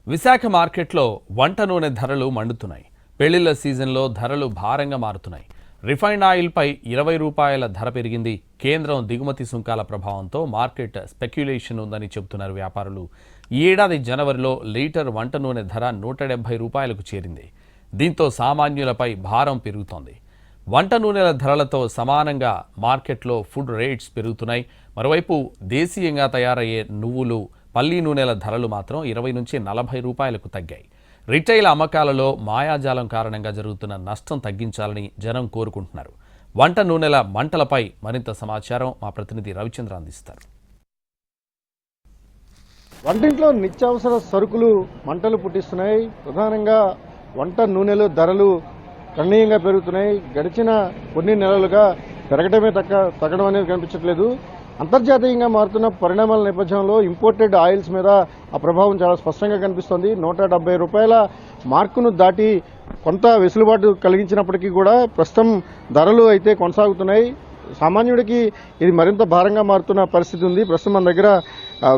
విశాఖ మార్కెట్లో వంట నూనె ధరలు మండుతున్నాయి. పెళ్లిళ్ల సీజన్లో ధరలు భారంగా మారుతున్నాయి. రిఫైన్డ్ ఆయిల్పై 20 రూపాయల ధర పెరిగింది. కేంద్రం దిగుమతి సుంకాల ప్రభావంతో మార్కెట్ స్పెక్యులేషన్ ఉందని చెబుతున్నారు వ్యాపారులు. ఈ ఏడాది జనవరిలో లీటర్ వంట నూనె ధర 170 రూపాయలకు చేరింది. దీంతో సామాన్యులపై భారం పెరుగుతోంది. వంట నూనెల ధరలతో సమానంగా మార్కెట్లో ఫుడ్ రేట్స్ పెరుగుతున్నాయి. మరోవైపు దేశీయంగా తయారయ్యే నువ్వులు, పల్లి నూనెల ధరలు మాత్రం 20 నుంచి 40 రూపాయలకు తగ్గాయి. రిటైల్ అమ్మకాలలో మాయాజాలం కారణంగా జరుగుతున్న నష్టం తగ్గించాలని జనం కోరుకుంటున్నారు. వంట నూనెల మంటలపై మరింత సమాచారం మా ప్రతినిధి రవిచంద్ర అందిస్తారు. వంటింట్లో నిత్యావసర సరుకులు మంటలు పుట్టిస్తున్నాయి. ప్రధానంగా వంట నూనెలు ధరలు గణనీయంగా పెరుగుతున్నాయి. గడిచిన కొన్ని నెలలుగా పెరగడమే తగ్గడం అనేది కనిపించట్లేదు. అంతర్జాతీయంగా మారుతున్న పరిణామాల నేపథ్యంలో ఇంపోర్టెడ్ ఆయిల్స్ మీద ఆ ప్రభావం చాలా స్పష్టంగా కనిపిస్తోంది. 170 రూపాయల మార్కును దాటి కొంత వెసులుబాటు కలిగించినప్పటికీ కూడా ప్రస్తుతం ధరలు అయితే కొనసాగుతున్నాయి. సామాన్యుడికి ఇది మరింత భారంగా మారుతున్న పరిస్థితి ఉంది. ప్రస్తుతం మన దగ్గర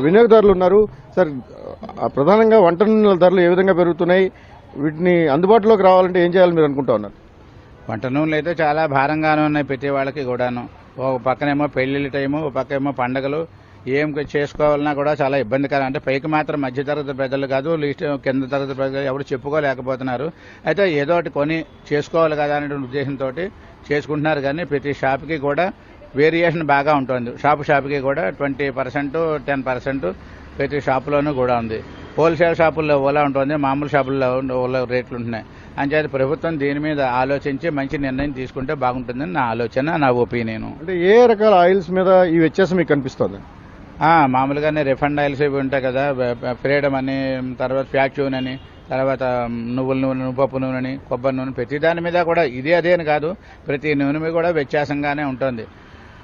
వినియోగదారులు ఉన్నారు. సార్, ప్రధానంగా వంట నూనెల ధరలు ఏ విధంగా పెరుగుతున్నాయి? వీటిని అందుబాటులోకి రావాలంటే ఏం చేయాలని మీరు అనుకుంటా ఉన్నారు? వంట నూనెలు అయితే చాలా భారంగానే ఉన్నాయి ప్రతి వాళ్ళకి కూడాను. ఒక పక్కనేమో పెళ్లిళ్ళ టైము, ఒక పక్కేమో పండగలు. ఏం చేసుకోవాలన్నా కూడా చాలా ఇబ్బందికరం. అంటే పైకి మాత్రం మధ్యతరగతి ప్రజలు కాదు, లీస్ట్ కింద తరగతి ప్రజలు ఎవరు చెప్పుకోలేకపోతున్నారు. అయితే ఏదో ఒకటి కొని చేసుకోవాలి కదా అనే ఉద్దేశంతో చేసుకుంటున్నారు. కానీ ప్రతి షాప్కి కూడా వేరియేషన్ బాగా ఉంటుంది. షాపుకి కూడా 20%, 10% ప్రతి షాపులోనూ కూడా ఉంది. హోల్సేల్ షాపుల్లో ఓలా ఉంటుంది, మామూలు షాపుల్లో ఓలా రేట్లు ఉంటున్నాయి. అంచేది ప్రభుత్వం దీని మీద ఆలోచించి మంచి నిర్ణయం తీసుకుంటే బాగుంటుందని నా ఆలోచన, నా ఒపీనియన్. అంటే ఏ రకాల ఆయిల్స్ మీద ఈ వ్యత్యాసం మీకు కనిపిస్తుంది? మామూలుగానే రిఫండ్ ఆయిల్స్ ఇవి ఉంటాయి కదా, ఫ్రీడమ్ అని, తర్వాత ఫ్యాక్చూన్ అని, తర్వాత నువ్వుల నూనె, నువ్వుపప్పు నూనెని, కొబ్బరి నూనె, ప్రతి దాని మీద కూడా ఇదే అదే అని కాదు, ప్రతి నూనె మీద కూడా వ్యత్యాసంగానే ఉంటుంది.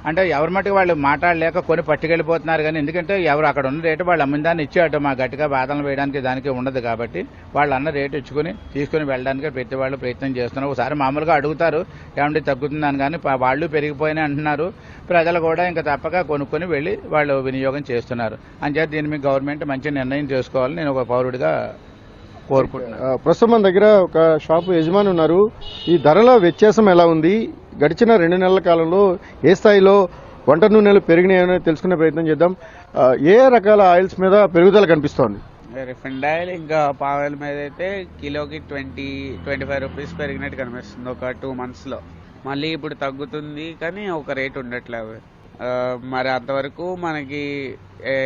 అంటే ఎవరి మట్టుకు వాళ్ళు మాట్లాడలేక కొని పట్టుకెళ్ళిపోతున్నారు. కానీ ఎందుకంటే ఎవరు అక్కడ ఉన్న రేటు వాళ్ళు అమ్మిన దాన్ని ఇచ్చేట మా గట్టిగా బాధలు వేయడానికి దానికి ఉండదు. కాబట్టి వాళ్ళు అన్న రేటు ఇచ్చుకుని తీసుకుని వెళ్ళడానికి ప్రతి వాళ్ళు ప్రయత్నం చేస్తున్నారు. ఒకసారి మామూలుగా అడుగుతారు ఏమంటే తగ్గుతుందని, కానీ వాళ్ళు పెరిగిపోయినా అంటున్నారు. ప్రజలు కూడా ఇంకా తప్పక కొనుక్కొని వెళ్ళి వాళ్ళు వినియోగం చేస్తున్నారు. అంచేత దీని మీద గవర్నమెంట్ మంచి నిర్ణయం చేసుకోవాలని నేను ఒక పౌరుడిగా కోరుకుంటున్నాను. ప్రస్తుతం మన దగ్గర ఒక షాపు యజమాని ఉన్నారు. ఈ ధరల వ్యత్యాసం ఎలా ఉంది? గడిచిన 2 నెలల కాలంలో ఏ స్థాయిలో వంట నూనెలు పెరిగినాయని తెలుసుకునే ప్రయత్నం చేద్దాం. ఏ రకాల ఆయిల్స్ మీద పెరుగుదల కనిపిస్తోంది? రిఫైండ్ ఆయిల్ ఇంకా పామాయిల్ మీద అయితే కిలోకి 20-25 రూపీస్ పెరిగినట్టు కనిపిస్తుంది ఒక 2 monthsలో. మళ్ళీ ఇప్పుడు తగ్గుతుంది కానీ ఒక రేట్ ఉండట్లేదు. మరి అంతవరకు మనకి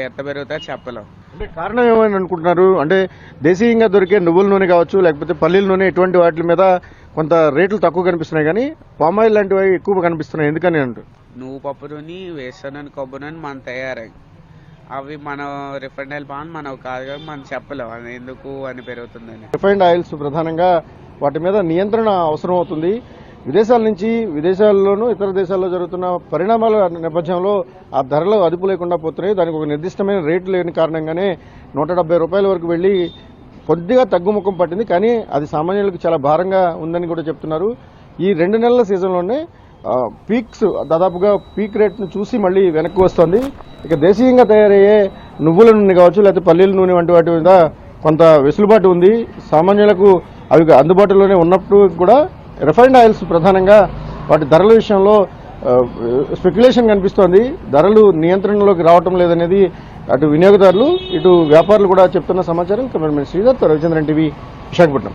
ఎంత పెరుగుతా చెప్పలేం. అంటే కారణం ఏమని అనుకుంటున్నారు? అంటే దేశీయంగా దొరికే నువ్వుల నూనె కావచ్చు, లేకపోతే పల్లీల నూనె, ఇటువంటి వాటి మీద కొంత రేట్లు తక్కువ కనిపిస్తున్నాయి, కానీ పామాయిల్ లాంటివి ఎక్కువ కనిపిస్తున్నాయి. ఎందుకని అంటారు? నువ్వు పప్పు నూనె, వేరుశనగ కొబ్బరి నూనె మన తయారై అవి మన రిఫైండ్ ఆయిల్ బాగా మనం కాదు కానీ మనం చెప్పలేం అది ఎందుకు అని పెరుగుతుందని. రిఫైండ్ ఆయిల్స్ ప్రధానంగా వాటి మీద నియంత్రణ అవసరం అవుతుంది. విదేశాల నుంచి, విదేశాల్లోనూ ఇతర దేశాల్లో జరుగుతున్న పరిణామాల నేపథ్యంలో ఆ ధరలు అదుపు లేకుండా పోతున్నాయి. దానికి ఒక నిర్దిష్టమైన రేటు లేని కారణంగానే 170 రూపాయల వరకు వెళ్లి కొద్దిగా తగ్గుముఖం పట్టింది. కానీ అది సామాన్యులకు చాలా భారంగా ఉందని కూడా చెప్తున్నారు. ఈ 2 నెలల సీజన్లోనే పీక్స్, దాదాపుగా పీక్ రేట్ను చూసి మళ్ళీ వెనక్కి వస్తుంది. ఇక దేశీయంగా తయారయ్యే నువ్వుల నూనె కావచ్చు, లేకపోతే పల్లీల నూనె వంటి వాటి మీద కొంత వెసులుబాటు ఉంది. సామాన్యులకు అవి అందుబాటులోనే ఉన్నప్పుడు కూడా రిఫైన్డ్ ఆయిల్స్ ప్రధానంగా వాటి ధరల విషయంలో స్పెక్యులేషన్ కనిపిస్తోంది. ధరలు నియంత్రణలోకి రావటం లేదనేది అటు వినియోగదారులు, ఇటు వ్యాపారులు కూడా చెప్తున్న సమాచారం. Cameraman Sridhar, Ravichandran TV, Visakhapatnam.